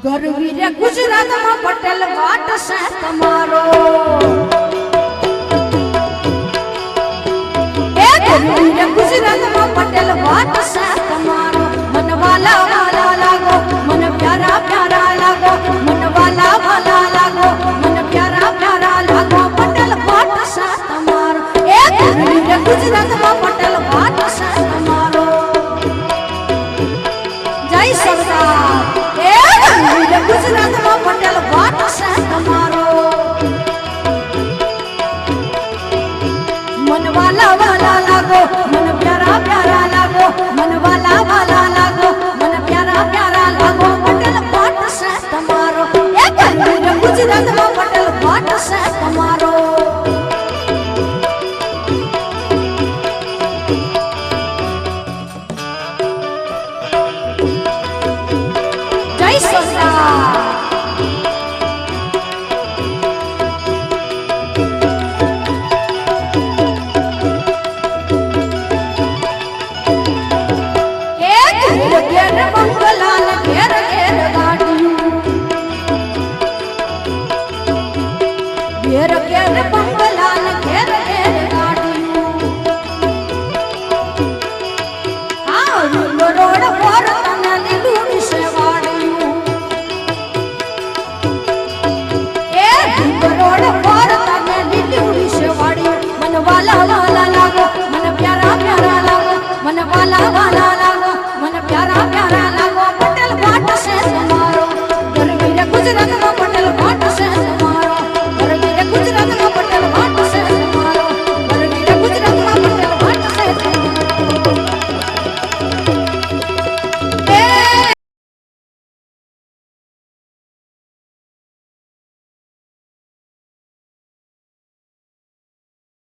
ગરવી રે ગુજરાતમાં પટેલ વાટ છે તમારો એ ગરવી રે ગુજરાતમાં પટેલ વાટ છે તમારો મન વાલા વાલા લાગો મન પ્યારા પ્યારા લાગો મન વાલા વાલા લાગો મન પ્યારા પ્યારા લાગો પટેલ વાટ છે તમારો એ ગરવી રે ગુજરાતમાં પટેલ વાટ છે તમારો જય સરદાર ગુજરાતમાં પટેલ વાટ છે તમારો મન વાલા વાલા લાગો મન પ્યારા પ્યારા લાગો મન વાલા વાલા લાગો મન પ્યારા પ્યારા લાગો પટેલ વાટ છે તમારો એ ગુજરાતમાં પટેલ વાટ છે તમારો જય સરદાર વાલા વાલા લાગો મન પ્યારા પ્યારા લાગો મન વાલા વાલા